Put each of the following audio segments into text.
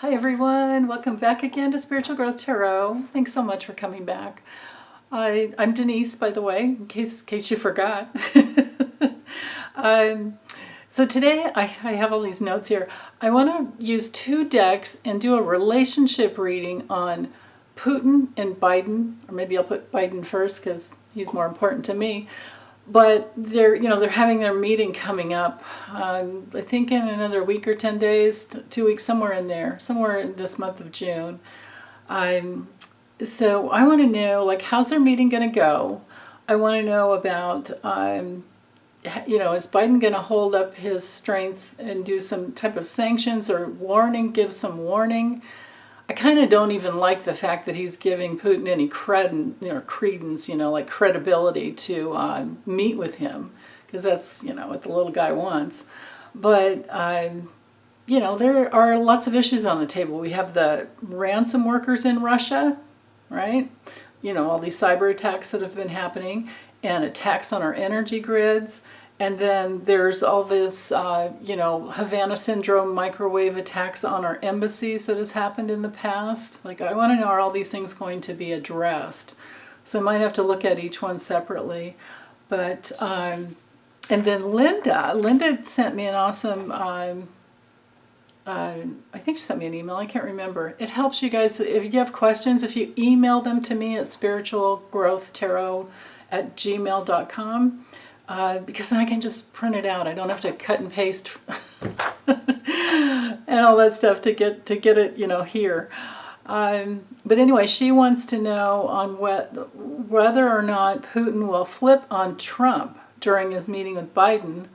Hi everyone, welcome back again to Spiritual Growth Tarot. Thanks so much for coming back. I'm Denise, by the way, in case you forgot. So today I have all these notes here. I want to use two decks and do a relationship reading on Putin and Biden, or maybe I'll put Biden first because he's more important to me. But they're having their meeting coming up. I think in another week or 10 days, 2 weeks, somewhere in there, somewhere in this month of June. So I want to know, like, how's their meeting going to go? I want to know about, is Biden going to hold up his strength and do some type of sanctions or give some warning? I kind of don't even like the fact that he's giving Putin any credence, like credibility to meet with him, because that's, what the little guy wants. But, there are lots of issues on the table. We have the ransom workers in Russia, right? All these cyber attacks that have been happening and attacks on our energy grids. And then there's all this, Havana syndrome microwave attacks on our embassies that has happened in the past. Like, I want to know, are all these things going to be addressed? So I might have to look at each one separately. But, and then Linda sent me an awesome, I think she sent me an email, I can't remember. It helps you guys, if you have questions, if you email them to me at spiritualgrowthtarot@gmail.com. Because I can just print it out. I don't have to cut and paste and all that stuff to get it, here. But anyway, she wants to know on whether or not Putin will flip on Trump during his meeting with Biden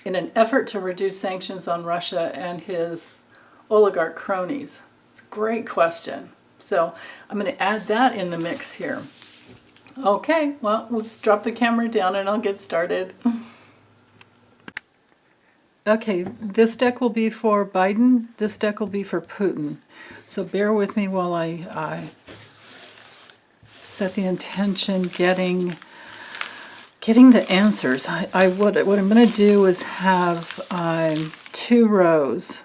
in an effort to reduce sanctions on Russia and his oligarch cronies. It's a great question. So I'm going to add that in the mix here. Okay, well, let's drop the camera down and I'll get started. Okay, this deck will be for Biden. This deck will be for Putin. So bear with me while I set the intention getting the answers. What I'm going to do is have two rows.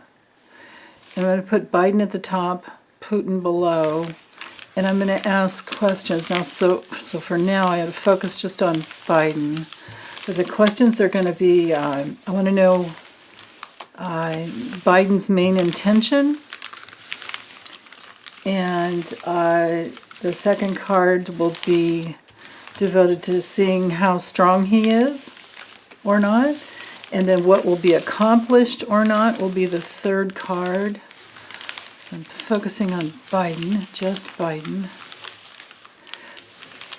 I'm going to put Biden at the top, Putin below. And I'm going to ask questions. Now, so for now, I have to focus just on Biden. But the questions are going to be, I want to know Biden's main intention. And the second card will be devoted to seeing how strong he is or not. And then what will be accomplished or not will be the third card. I'm focusing on Biden, just Biden.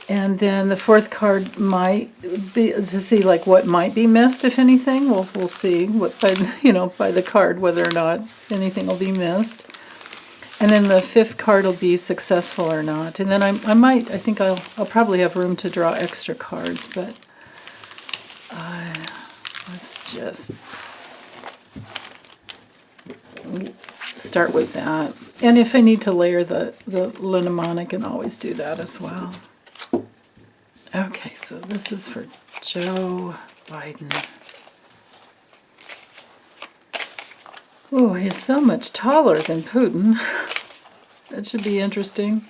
And then the fourth card might be to see like what might be missed, if anything. We'll see what by the card whether or not anything will be missed. And then the fifth card will be successful or not. And then I think I'll probably have room to draw extra cards, but let's just start with that. And if I need to layer the Lenormand, I can always do that as well. Okay, so this is for Joe Biden. Oh, he's so much taller than Putin. That should be interesting.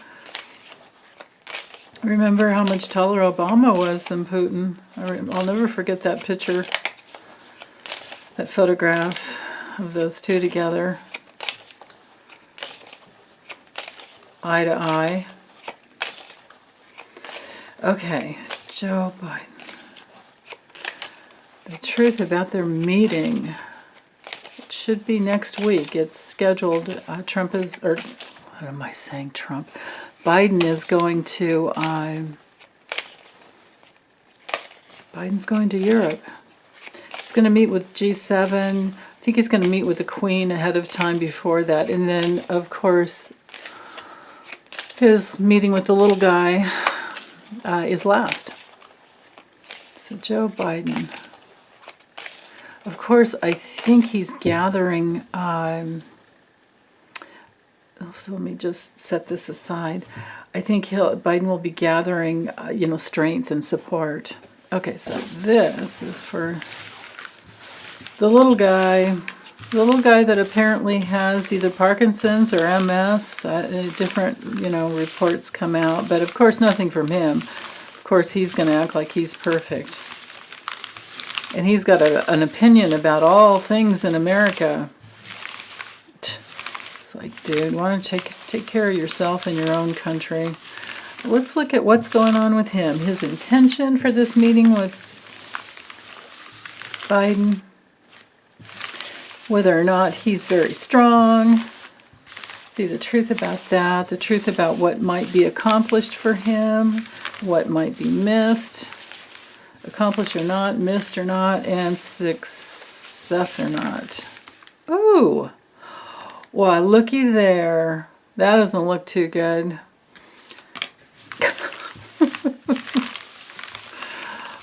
Remember how much taller Obama was than Putin. I'll never forget that picture, that photograph of those two together. Eye to eye. Okay, Joe Biden. The truth about their meeting. It should be next week. It's scheduled. Trump is, or what am I saying? Trump. Biden is going to. Biden's going to Europe. He's going to meet with G7. I think he's going to meet with the Queen ahead of time before that, and then of course. His meeting with the little guy is last. So Joe Biden. Of course, I think he's gathering. So let me just set this aside. I think Biden will be gathering, strength and support. Okay, so this is for the little guy The little guy that apparently has either Parkinson's or MS, different, reports come out, but of course nothing from him. Of course he's going to act like he's perfect. And he's got an opinion about all things in America. It's like, dude, why don't you take care of yourself in your own country? Let's look at what's going on with him. His intention for this meeting with Biden. Whether or not he's very strong. See the truth about that. The truth about what might be accomplished for him. What might be missed. Accomplished or not, missed or not, and success or not. Ooh! Well, looky there. That doesn't look too good.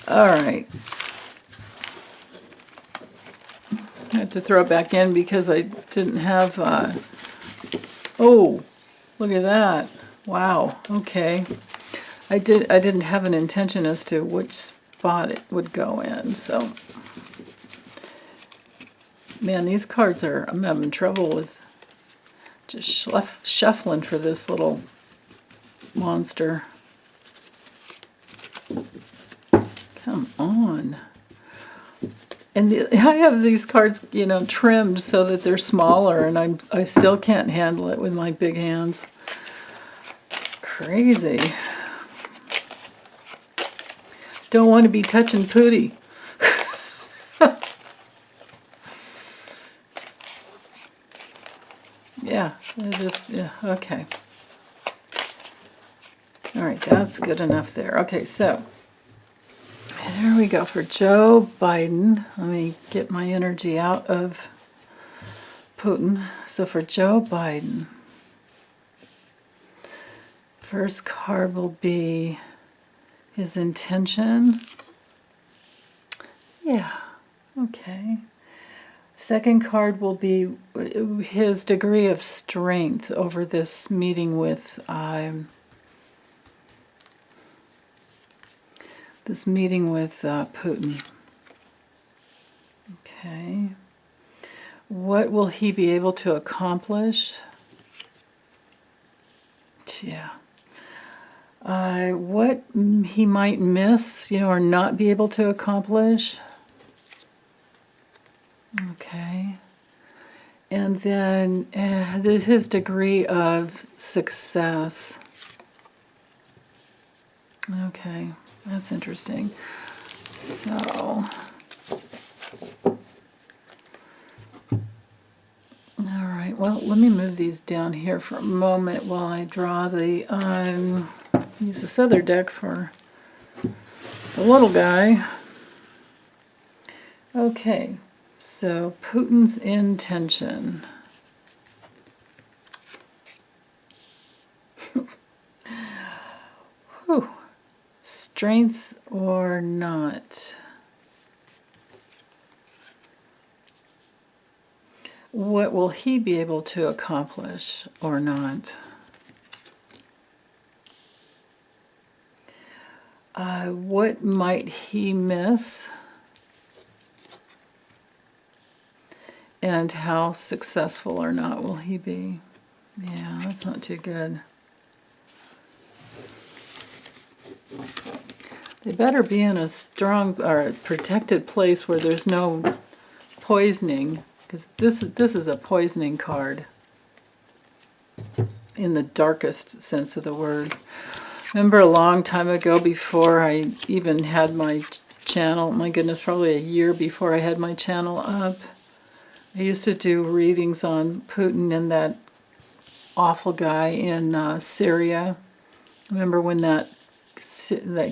All right. I had to throw it back in because I didn't have, oh, look at that. Wow, okay. I didn't have an intention as to which spot it would go in, so. Man, these cards I'm having trouble with just shuffling for this little monster. Come on. And I have these cards, trimmed so that they're smaller, and I still can't handle it with my big hands. Crazy. Don't want to be touching Pooty. Yeah, okay. All right, that's good enough there. Okay, so there we go for Joe Biden. Let me get my energy out of Putin. So for Joe Biden, first card will be his intention. Yeah, okay. Second card will be his degree of strength over this meeting with Putin. Okay. What will he be able to accomplish? Yeah. What he might miss, or not be able to accomplish. Okay. And then his degree of success. Okay, that's interesting. So, all right, well, let me move these down here for a moment while I draw the, use this other deck for the little guy. Okay. So, Putin's intention. Whew. Strength or not? What will he be able to accomplish or not? What might he miss? And how successful or not will he be? Yeah, that's not too good. They better be in a strong or protected place where there's no poisoning, because this is a poisoning card in the darkest sense of the word. Remember a long time ago, before I even had my channel, my goodness, probably a year before I had my channel up, I used to do readings on Putin and that awful guy in Syria. Remember when that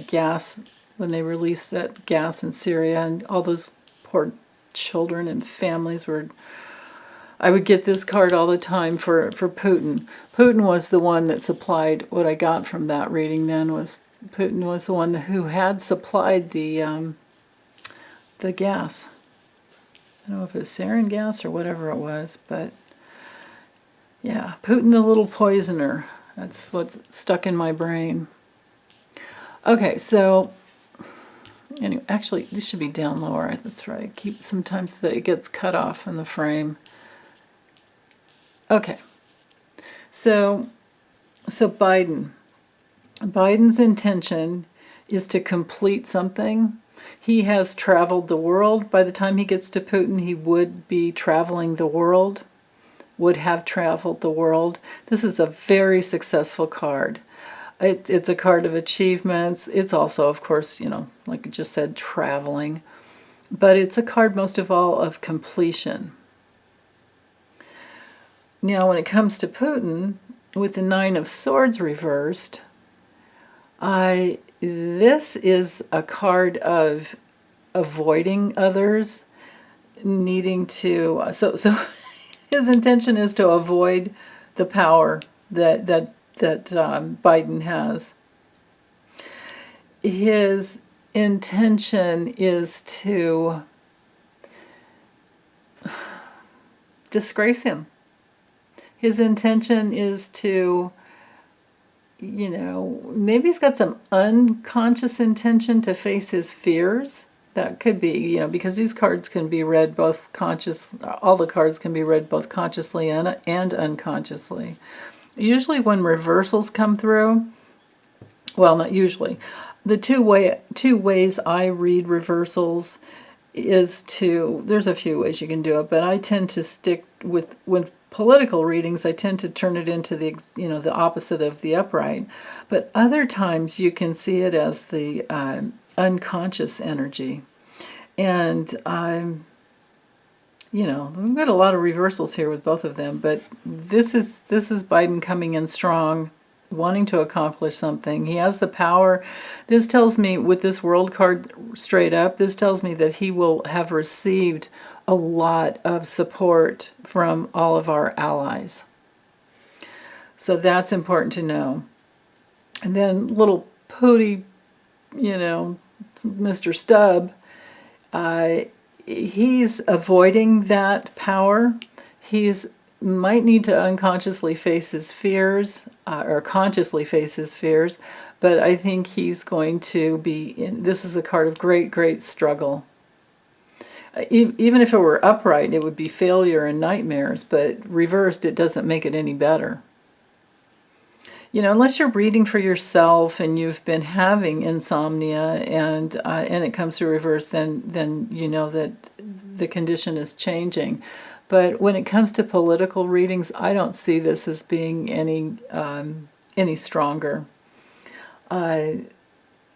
gas, when they released that gas in Syria, and all those poor children and families were... I would get this card all the time for Putin. Putin was the one that supplied what I got from that reading then. Putin was the one who had supplied the gas. I don't know if it was sarin gas or whatever it was, but yeah, Putin the little poisoner. That's what's stuck in my brain. Okay, so Anyway, actually, this should be down lower. That's right. Sometimes it gets cut off in the frame. Okay. So Biden's intention is to complete something. He has traveled the world. By the time he gets to Putin, he would be traveling the world, would have traveled the world. This is a very successful card. It's a card of achievements. It's also, of course, like I just said, traveling. But it's a card, most of all, of completion. Now, when it comes to Putin, with the Nine of Swords reversed, this is a card of avoiding others, needing to. So his intention is to avoid the power that Biden has. His intention is to disgrace him. His intention is to, maybe he's got some unconscious intention to face his fears. That could be, because these cards can be read both all the cards can be read both consciously and unconsciously. Usually when reversals come through, well, not usually, the two ways I read reversals is there's a few ways you can do it, but I tend to stick with, when political readings, I tend to turn it into the opposite of the upright. But other times you can see it as the unconscious energy. And we've got a lot of reversals here with both of them, but this is Biden coming in strong, wanting to accomplish something. He has the power. This tells me, with this World card straight up, this tells me that he will have received a lot of support from all of our allies. So that's important to know. And then little Pooty, Mr. Stubb, he's avoiding that power. He's might need to unconsciously face his fears, or consciously face his fears, but I think he's going to be this is a card of great, great struggle. Even if it were upright, it would be failure and nightmares, but reversed, it doesn't make it any better. Unless you're reading for yourself and you've been having insomnia and it comes through reverse, then you know that the condition is changing. But when it comes to political readings, I don't see this as being any stronger, or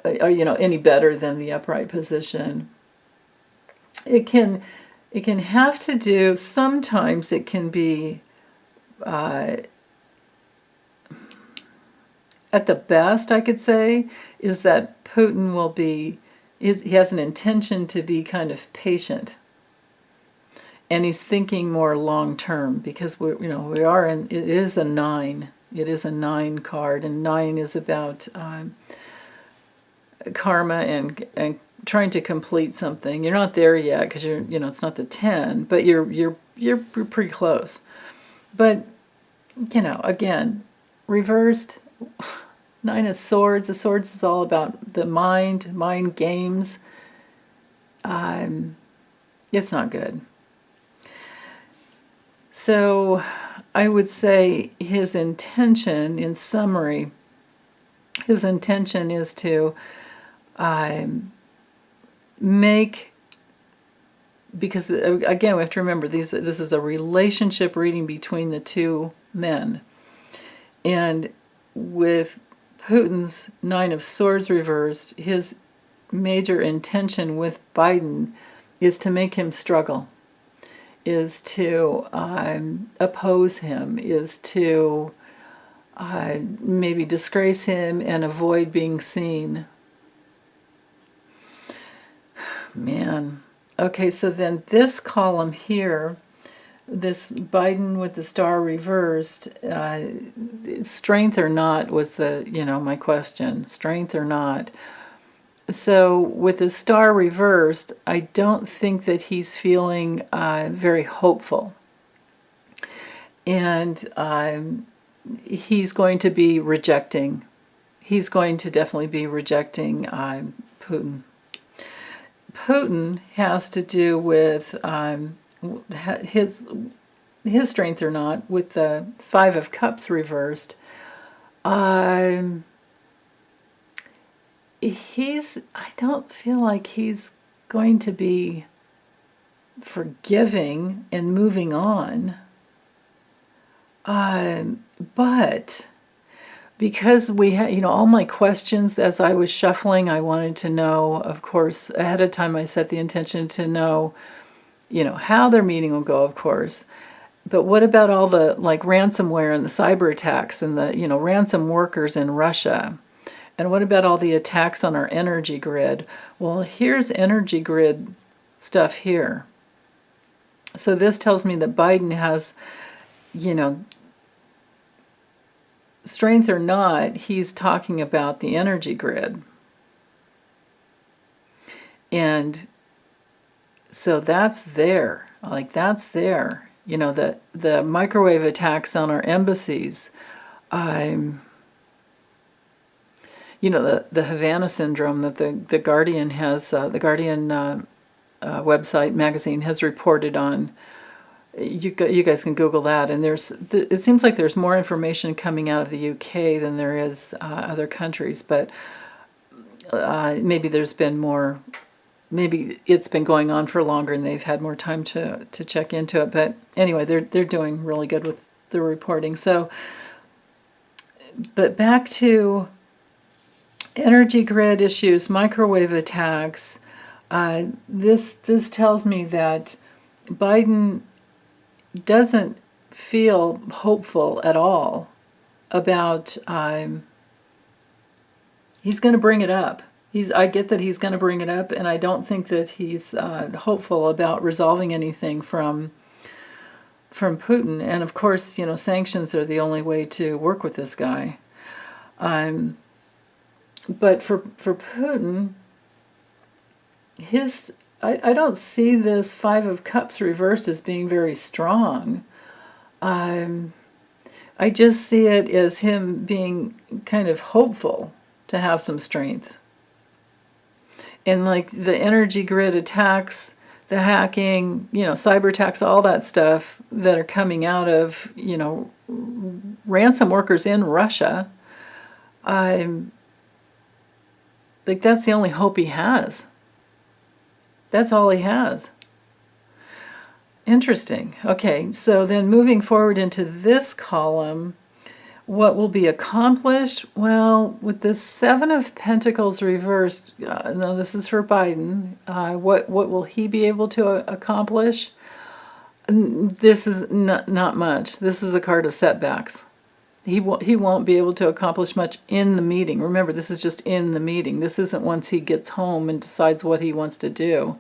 any better than the upright position. It can have to do. Sometimes it can be. At the best, I could say, is that Putin he has an intention to be kind of patient. And he's thinking more long term, because it is a 9. It is a 9 card, and 9 is about karma and trying to complete something. You're not there yet because it's not the 10, but you're pretty close. But again, reversed. 9 of Swords. The Swords is all about the mind games. It's not good. So I would say his intention, in summary, his intention is to because again, we have to remember this is a relationship reading between the two men. And with Putin's 9 of Swords reversed, his major intention with Biden is to make him struggle, is to oppose him, is to maybe disgrace him and avoid being seen. Man. Okay, so then this column here, this Biden with the star reversed, strength or not was my question. Strength or not. So with the star reversed, I don't think that he's feeling very hopeful. And he's going to be rejecting. He's going to definitely be rejecting Putin. Putin has to do with his strength or not, with the Five of Cups reversed. I don't feel like he's going to be forgiving and moving on. But because we had, all my questions as I was shuffling, I wanted to know, of course, ahead of time I set the intention to know, how their meeting will go, of course. But what about all the, ransomware and the cyber attacks and the, ransom workers in Russia? And what about all the attacks on our energy grid? Well, here's energy grid stuff here. So this tells me that Biden has, strength or not, he's talking about the energy grid. And so that's there. That's there. The microwave attacks on our embassies. The Havana syndrome that the Guardian has, the Guardian website magazine has reported on. You guys can Google that, and it seems like there's more information coming out of the UK than there is other countries, but maybe there's been more. Maybe it's been going on for longer, and they've had more time to check into it. But anyway, they're doing really good with the reporting. So, but back to energy grid issues, microwave attacks. This tells me that Biden doesn't feel hopeful at all about. He's going to bring it up. I get that he's going to bring it up, and I don't think that he's hopeful about resolving anything from Putin. And of course, sanctions are the only way to work with this guy. But for Putin, I don't see this Five of Cups reversed as being very strong. I just see it as him being kind of hopeful to have some strength. And the energy grid attacks, the hacking, cyber attacks, all that stuff that are coming out of, ransom workers in Russia, that's the only hope he has. That's all he has. Interesting. Okay, so then moving forward into this column, what will be accomplished? Well, with the Seven of Pentacles reversed, no, this is for Biden. What will he be able to accomplish? This is not much. This is a card of setbacks. He won't be able to accomplish much in the meeting. Remember, this is just in the meeting. This isn't once he gets home and decides what he wants to do.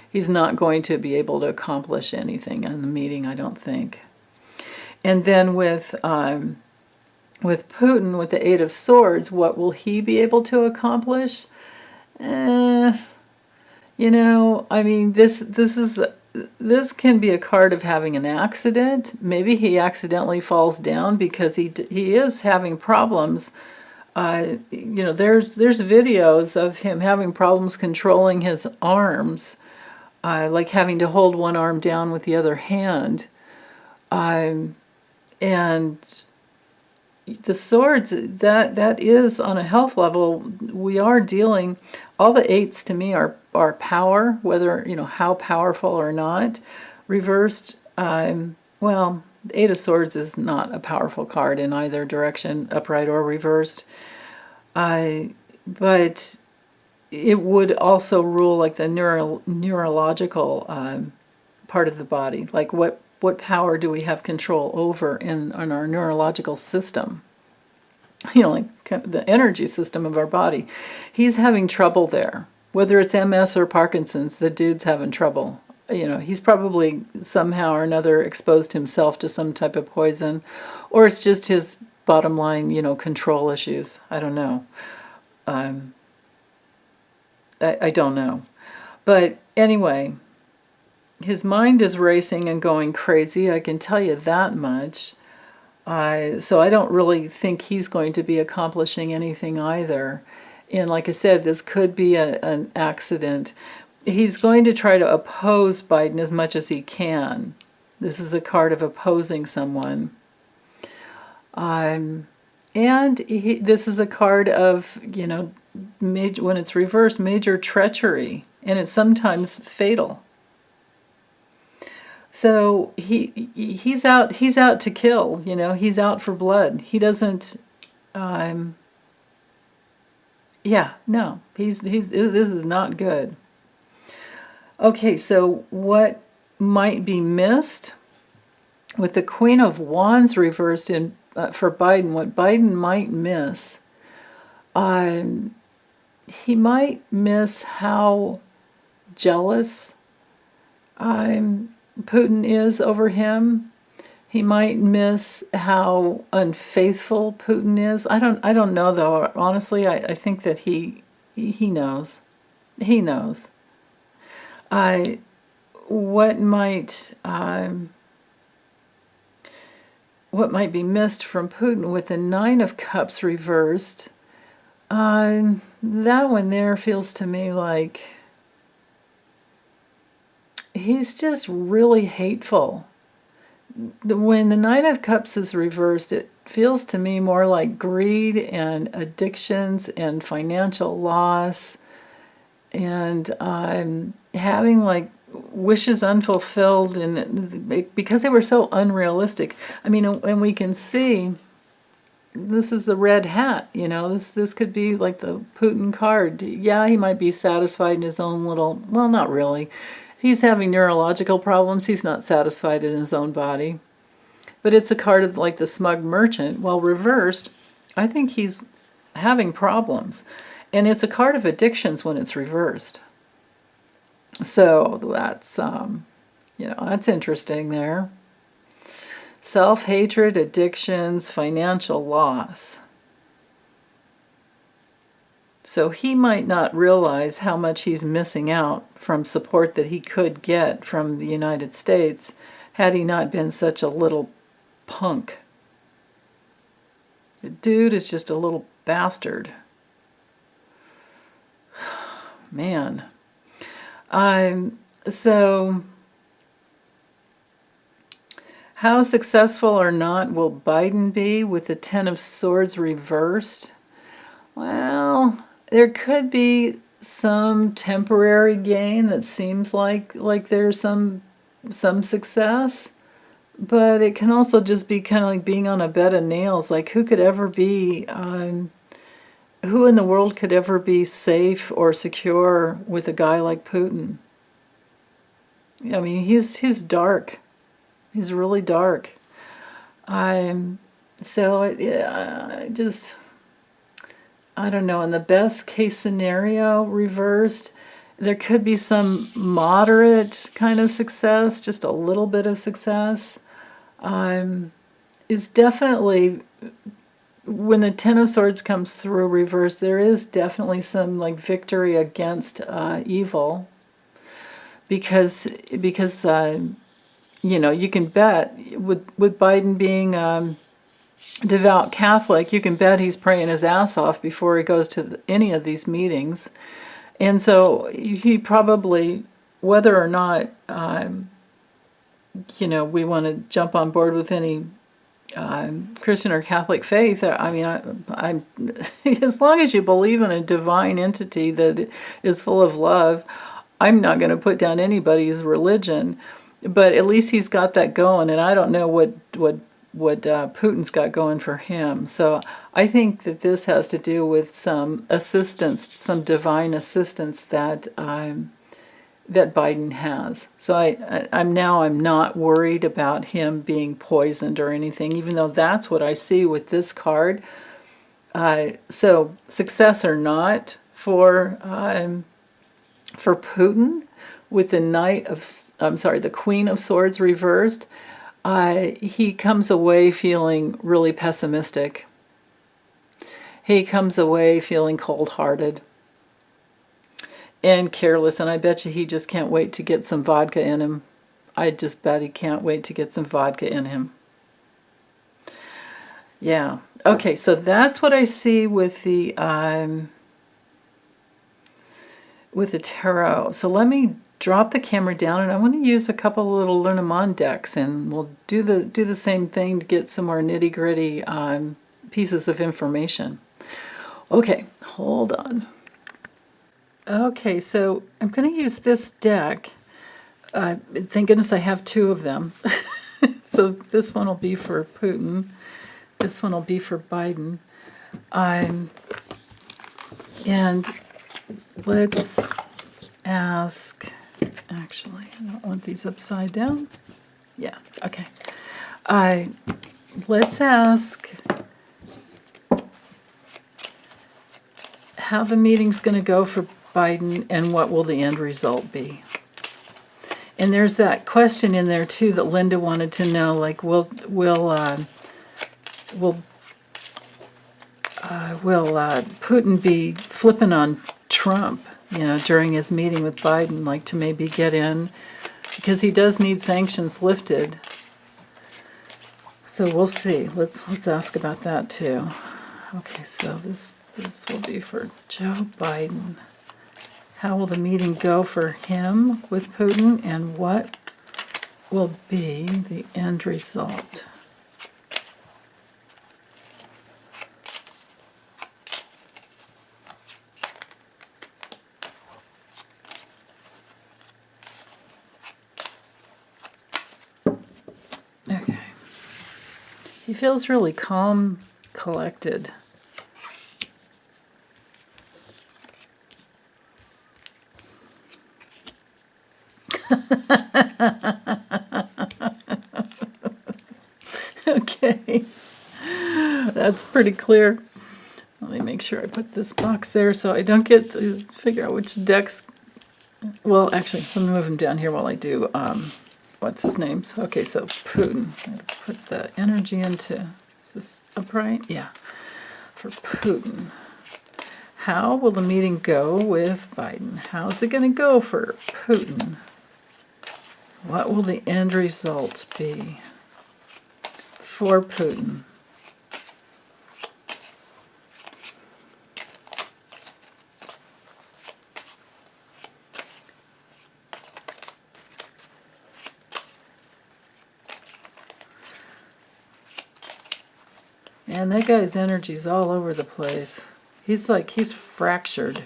He's not going to be able to accomplish anything in the meeting, I don't think. And then with Putin, with the Eight of Swords, what will he be able to accomplish? I mean, this can be a card of having an accident. Maybe he accidentally falls down because he is having problems. There's videos of him having problems controlling his arms, like having to hold one arm down with the other hand, and the swords, that is on a health level. We are dealing, all the eights to me are power, whether how powerful or not. Reversed, well, the Eight of Swords is not a powerful card in either direction, upright or reversed. But it would also rule the neurological part of the body, like what power do we have control over in our neurological system? The energy system of our body. He's having trouble there. Whether it's MS or Parkinson's, the dude's having trouble. He's probably somehow or another exposed himself to some type of poison, or it's just his bottom line, control issues. I don't know. I don't know. But anyway, his mind is racing and going crazy, I can tell you that much. So I don't really think he's going to be accomplishing anything either. And like I said, this could be an accident. he's going to try to oppose Biden as much as he can. This is a card of opposing someone. And this is a card of, when it's reversed, major treachery, and it's sometimes fatal. So he's out to kill, he's out for blood. He doesn't no. This is not good. Okay, so what might be missed with the Queen of Wands reversed in for Biden, what Biden might miss, he might miss how jealous Putin is over him. He might miss how unfaithful Putin is. I don't know though. Honestly, I think that he knows. He knows. What might be missed from Putin with the Nine of Cups reversed? That one there feels to me like he's just really hateful. When the Nine of Cups is reversed, it feels to me more like greed and addictions and financial loss and having like wishes unfulfilled, and because they were so unrealistic. I mean, and we can see this is the red hat, this could be like the Putin card. Yeah, he might be satisfied in his own little, well, not really. He's having neurological problems. He's not satisfied in his own body. But it's a card of like the smug merchant. Well, reversed, I think he's having problems. And it's a card of addictions when it's reversed. So that's, that's interesting there. Self-hatred, addictions, financial loss. So he might not realize how much he's missing out from support that he could get from the United States had he not been such a little punk. The dude is just a little bastard. Man. So how successful or not will Biden be with the Ten of Swords reversed? Well, there could be some temporary gain that seems like there's some success, but it can also just be kind of like being on a bed of nails. Like who in the world could ever be safe or secure with a guy like Putin? I mean, he's dark. He's really dark. I don't know. In the best case scenario, reversed, there could be some moderate kind of success, just a little bit of success. It's definitely, when the Ten of Swords comes through reversed, there is definitely some like victory against evil, because you can bet with Biden being devout Catholic, you can bet he's praying his ass off before he goes to any of these meetings. And so he probably, whether or not, we want to jump on board with any Christian or Catholic faith, I mean, I as long as you believe in a divine entity that is full of love, I'm not going to put down anybody's religion. But at least he's got that going, and I don't know what Putin's got going for him. So I think that this has to do with some assistance, some divine assistance that that Biden has. So I'm not worried about him being poisoned or anything, even though that's what I see with this card. So success or not for Putin with the Queen of Swords reversed. He comes away feeling really pessimistic. He comes away feeling cold-hearted and careless, and I bet you he just can't wait to get some vodka in him. I just bet he can't wait to get some vodka in him. Yeah. Okay, so that's what I see with the with the tarot. So let me drop the camera down, and I want to use a couple little Lenormand decks, and we'll do the same thing to get some more nitty-gritty pieces of information. Okay, hold on. Okay, so I'm going to use this deck. Thank goodness I have two of them. So this one will be for Putin. This one will be for Biden. And let's ask, actually, I don't want these upside down. Yeah, okay. Let's ask how the meeting's going to go for Biden and what will the end result be. And there's that question in there too that Linda wanted to know, like, will Putin be flipping on Trump, during his meeting with Biden, like to maybe get in, because he does need sanctions lifted. So we'll see. Let's ask about that too. Okay, so this will be for Joe Biden. How will the meeting go for him with Putin, and what will be the end result? Okay. He feels really calm, collected. Okay, that's pretty clear. Let me make sure I put this box there so I don't get to figure out which decks. Well, actually, let me move them down here while I do, what's his name? Okay, so Putin. I'm going to put the energy into, is this upright? Yeah, for Putin. How will the meeting go with Biden? How's it going to go for Putin? What will the end result be for Putin? And that guy's energy's all over the place. He's fractured.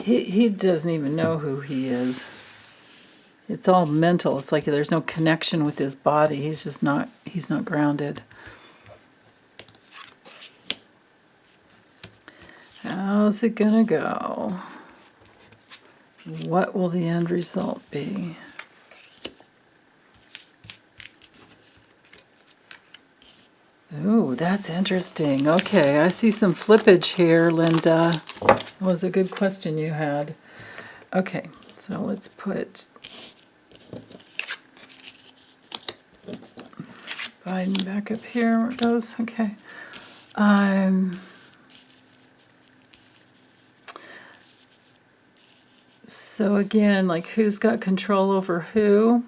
He doesn't even know who he is. It's all mental. It's like there's no connection with his body. He's not grounded. How's it gonna go? What will the end result be? Ooh, that's interesting. Okay, I see some flippage here, Linda. That was a good question you had. Okay, so let's put Biden back up here where it goes. Okay. So again, like who's got control over who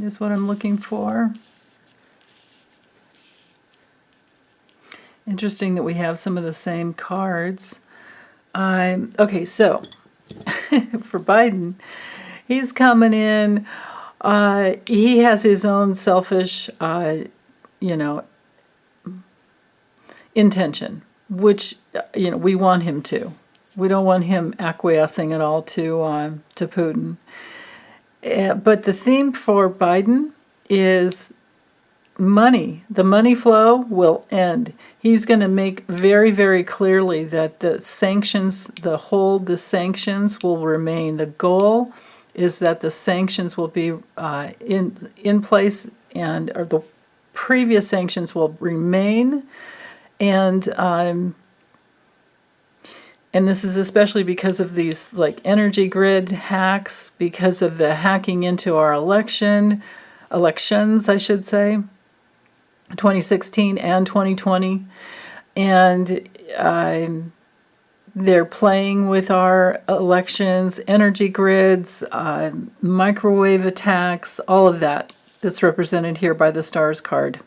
is what I'm looking for. Interesting that we have some of the same cards. Okay, so for Biden, he's coming in. He has his own selfish, intention, which we want him to. We don't want him acquiescing at all to Putin. But the theme for Biden is money. The money flow will end. He's going to make very, very clearly that the sanctions, the sanctions will remain. The goal is that the sanctions will be in place, or the previous sanctions will remain, and this is especially because of these energy grid hacks, because of the hacking into our elections, I should say. 2016 and 2020, and they're playing with our elections, energy grids, microwave attacks, all of that that's represented here by the stars card.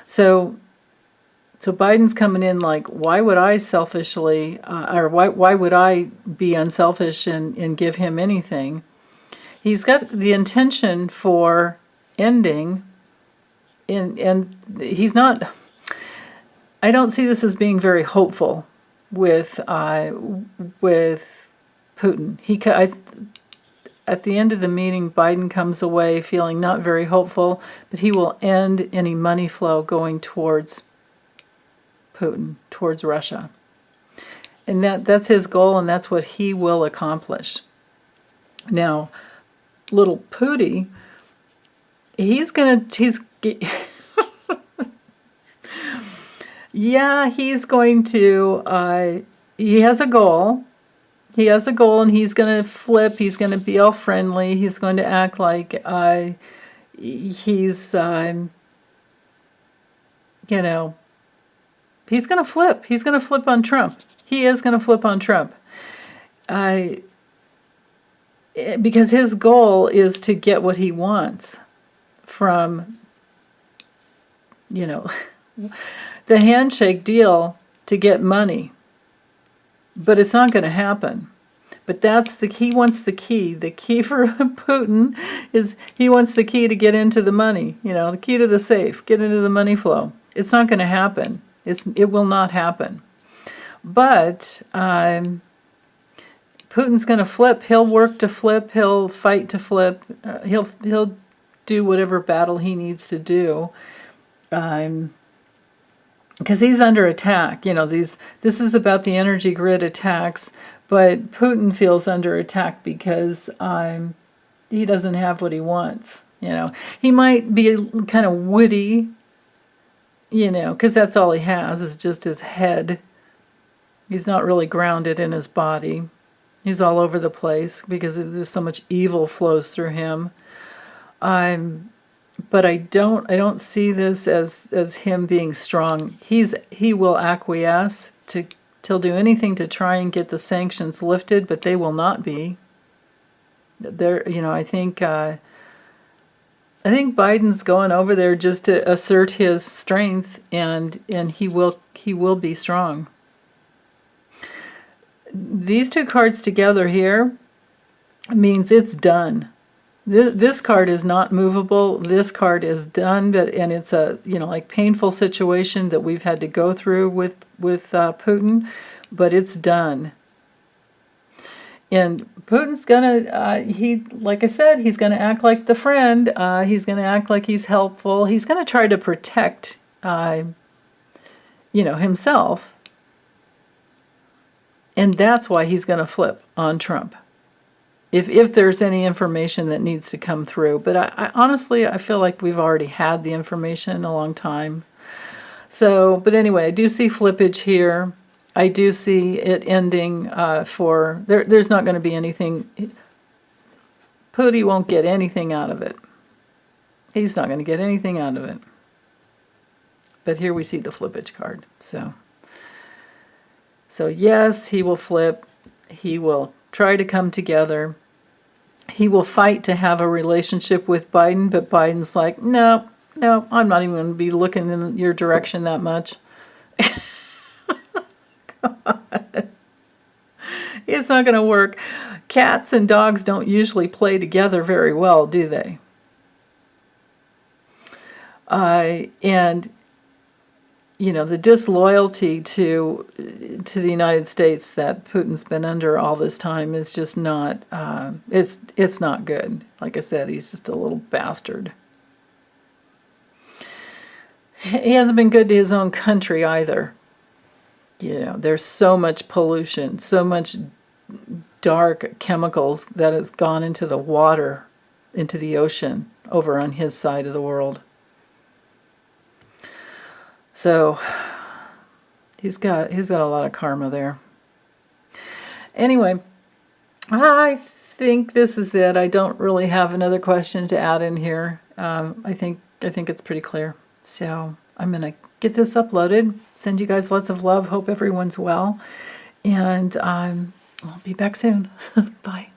So So Biden's coming in like, why would I selfishly, or why would I be unselfish and give him anything? He's got the intention for ending, and he's not. I don't see this as being very hopeful with Putin. At the end of the meeting, Biden comes away feeling not very hopeful, but he will end any money flow going towards Putin, towards Russia. And that's his goal, and that's what he will accomplish. Now, little Pooty, yeah, he's going to, he has a goal. He has a goal, and he's going to flip. He's going to be all friendly. He's going to act like he's, he's going to flip. He's going to flip on Trump. He is going to flip on Trump. Because his goal is to get what he wants from, the handshake deal to get money. But it's not going to happen. But he wants the key. The key for Putin is he wants the key to get into the money. The key to the safe, get into the money flow. It's not going to happen. It will not happen. But Putin's going to flip. He'll work to flip. He'll fight to flip. He'll do whatever battle he needs to do. Because he's under attack. This is about the energy grid attacks, but Putin feels under attack because he doesn't have what he wants. He might be kind of witty, because that's all he has is just his head. He's not really grounded in his body. He's all over the place because there's so much evil flows through him. But I don't see this as him being strong. He will acquiesce he'll do anything to try and get the sanctions lifted, but they will not be. I think Biden's going over there just to assert his strength, and he will be strong. These two cards together here means it's done. This card is not movable. This card is done, and it's a painful situation that we've had to go through with Putin, but it's done. And Putin's gonna like I said, he's gonna act like the friend. He's gonna act like he's helpful. He's gonna try to protect, himself, and that's why he's gonna flip on Trump. If there's any information that needs to come through. But I honestly, I feel like we've already had the information a long time. But anyway, I do see flippage here. I do see it ending there's not going to be anything. Pooty won't get anything out of it. He's not going to get anything out of it. But here we see the flippage card. So yes, he will flip. He will try to come together. He will fight to have a relationship with Biden, but Biden's like, no, I'm not even going to be looking in your direction that much. It's not going to work. Cats and dogs don't usually play together very well, do they? And the disloyalty to the United States that Putin's been under all this time is just not, it's not good. Like I said, he's just a little bastard. He hasn't been good to his own country either. There's so much pollution, so much dark chemicals that has gone into the water, into the ocean, over on his side of the world. So he's got a lot of karma there. Anyway, I think this is it. I don't really have another question to add in here. I think it's pretty clear. So I'm gonna get this uploaded. Send you guys lots of love. Hope everyone's well, and I'll be back soon. Bye.